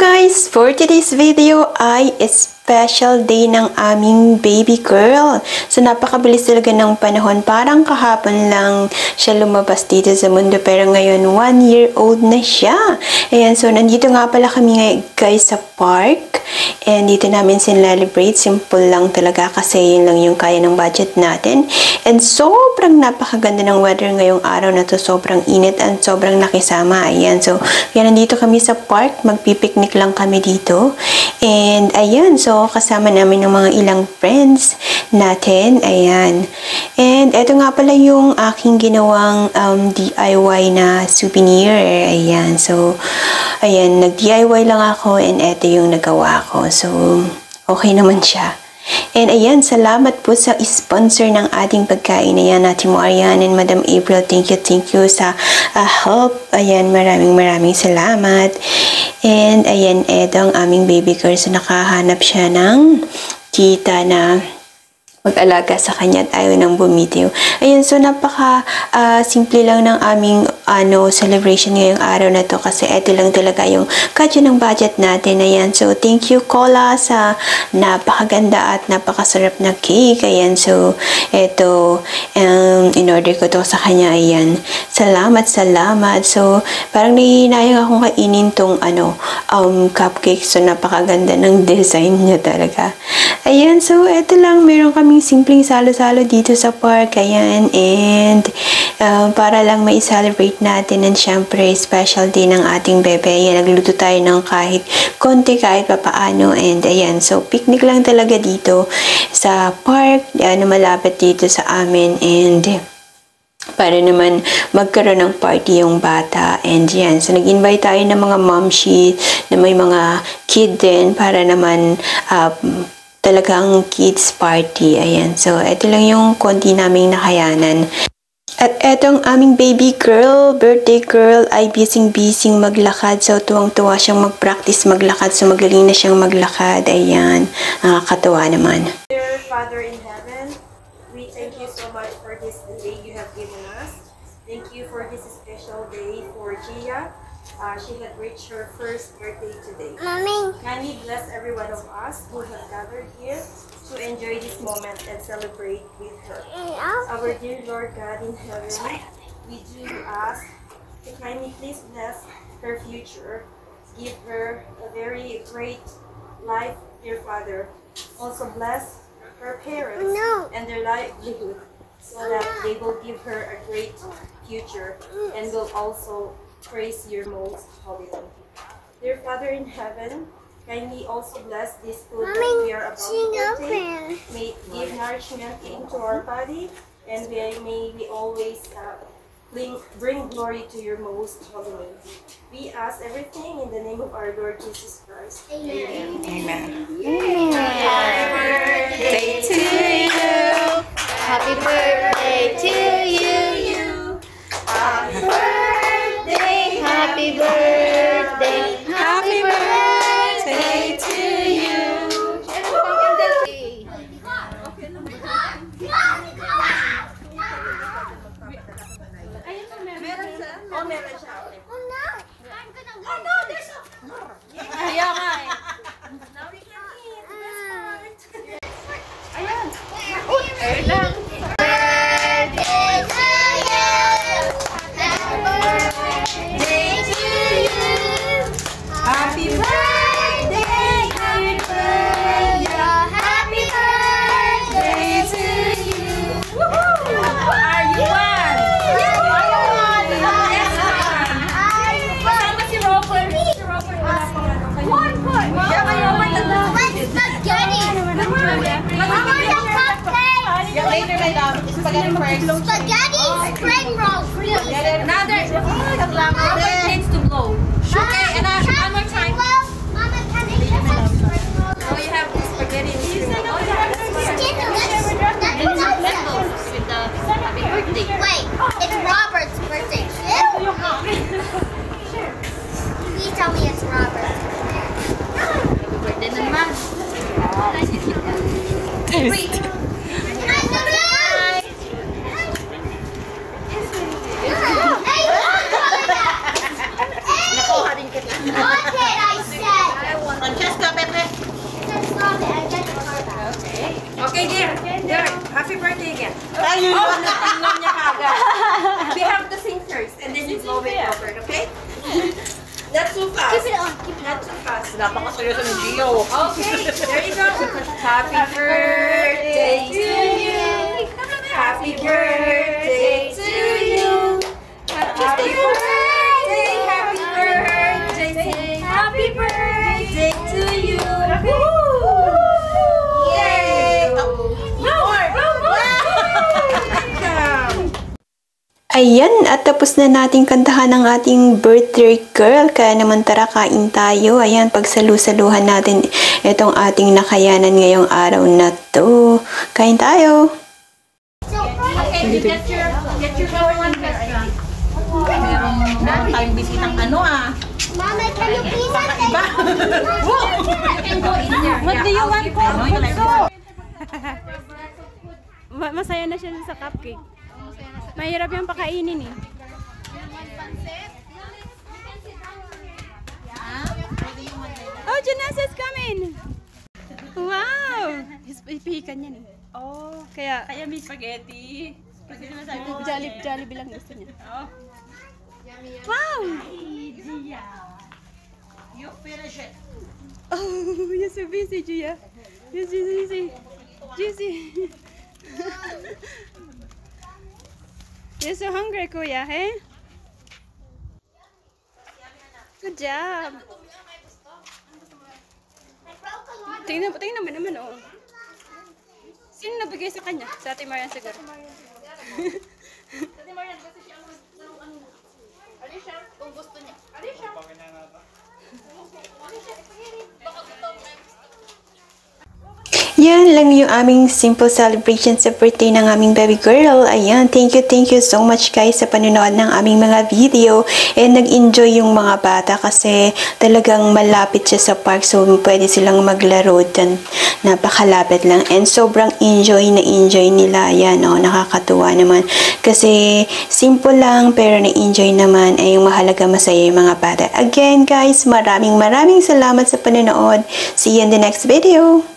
guys! For today's video ay special day ng aming baby girl. So napakabilis talaga ng panahon. Parang kahapon lang siya lumabas dito sa mundo pero ngayon 1-year-old na siya. Ayan, so nandito nga pala kami ngayon guys sa park. And dito namin sinelebrate. Simple lang talaga kasi yun lang yung kaya ng budget natin. And sobrang napakaganda ng weather ngayong araw na to. Sobrang init and sobrang nakisama. Ayan, so yan, nandito kami sa park. Magpipiknik lang kami dito. And ayan, so kasama namin ng mga ilang friends natin. Ayan. And eto nga pala yung aking ginawang DIY na souvenir. Ayan, so ayan, nag-DIY lang ako and eto yung nagawa ko. So, okay naman siya. And ayan, salamat po sa sponsor ng ating pagkain. Ayan, Ate Marian and Madam April. Thank you sa help. Ayan, maraming salamat. And ayan, eto ang aming baby girl. So, nakahanap siya ng tita na mag-alaga sa kanya at ayaw nang bumitiw. Ayan, so napaka simple lang ng aming celebration ngayong araw na to kasi eto lang talaga yung kadya ng budget natin. Ayan, so thank you Cola sa napakaganda at napakasarap na cake. Ayan, so eto in-order ko to sa kanya. Ayan, salamat. So parang nahihinayang akong kainin tong cupcake. So napakaganda ng design niya talaga. Ayan, so eto lang, meron kami simpleng salo-salo dito sa park. Ayan, and para lang mai-celebrate natin and syempre special day ng ating bebe. Ayan, nagluto tayo ng kahit konti, kahit papaano. And ayan, so picnic lang talaga dito sa park na malapit dito sa amin. And para naman magkaroon ng party yung bata. And yan, so nag-invite tayo ng mga momshi na may mga kid din para naman talagang kids party. Ayan, so ito lang yung konti naming nakayanan. At etong aming baby girl, birthday girl, ay bising-bising maglakad. So tuwang-tuwa siyang mag-practice maglakad. So magaling na siyang maglakad. Ayan, nakakatuwa naman. Dear Father in heaven, we thank you so much for this day you have given us. Thank you for this special day for Gia. She had reached her first birthday today. Mommy. Kindly bless every one of us who have gathered here to enjoy this moment and celebrate with her. Our dear Lord God in heaven, we do ask to kindly please bless her future. Give her a very great life, dear Father. Also bless her parents and their livelihood so that they will give her a great future and will also praise your most holy name. Dear Father in heaven, kindly also bless this food that we are about to take. May it give nourishment into our body, and may we always bring glory to your most holy name. We ask everything in the name of our Lord Jesus Christ. Amen. Amen. Happy birthday to you. Happy birthday to you. Happy birthday. Happy birthday. Happy birthday to you. Meron siya. Oh no! Oh no, there's a... Kaya nga eh. Now we can eat. Best part. Ayan. Ayun lang. Birthday to you. Happy birthday to you. Happy birthday. Happy birthday. Happy birthday to you. Are you one? Kasama si Robert. Si Robert wala pang ano. One point. Siya kayo. What's spaghetti? I want a cupcake. Yeah, later my love. Spaghetti first. Spaghetti spring rolls. Another chance to blow. Okay, and one more time. Mama, can I get some spring rolls? Oh, you have spaghetti and cereal. Oh, With the happy birthday. Wait, it's Robert's birthday too? Please tell me it's Robert's birthday. Happy birthday naman. Wait. Nakuha din kita. What did I say? seryoso ni Gio. Okay, there you go. Happy birthday to you. Happy birthday to you. Happy birthday, happy birthday, happy birthday to you. Yay! Ayan, at tapos na nating kantahan ang ating birthday girl. Kaya naman tara, kain tayo. Ayan, pagsalusaluhan natin itong ating nakayanan ngayong araw na to. Kain tayo. Okay, get your phone one restaurant. Meron tayong bisitang ano ah. Mama, can you please Iba. I can go in there. What do you want po? Ano yung like Masaya na siya sa cupcake. Mahirap yung pakainin eh. Oh, Janessa is coming! Wow! Ipihikan niya eh. Oh, kaya may spaghetti. Kasi Jollibee lang gusto niya. Oh. Wow! You finish it. Oh, you're so busy, Gia. You're so busy. Juicy. You're so hungry, Kuya, hey? Good job. Tingnan mo naman, oh. Sino nabigay sa kanya? Sa Ate Marian siguro. Ate Marian, kasi siya ang ano. Alicia, kung gusto niya. Alicia. Baka gutom na. Yan lang yung aming simple celebration sa birthday ng aming baby girl. Ayan, thank you so much guys sa panonood ng aming mga video. And nag-enjoy yung mga bata kasi talagang malapit siya sa park, so pwede silang maglaro dyan. Napakalapit lang and sobrang enjoy nila. Ayan, oh, nakakatuwa naman. Kasi simple lang pero na-enjoy naman. Ay yung mahalaga, masaya yung mga bata. Again guys, maraming salamat sa panonood. See you in the next video.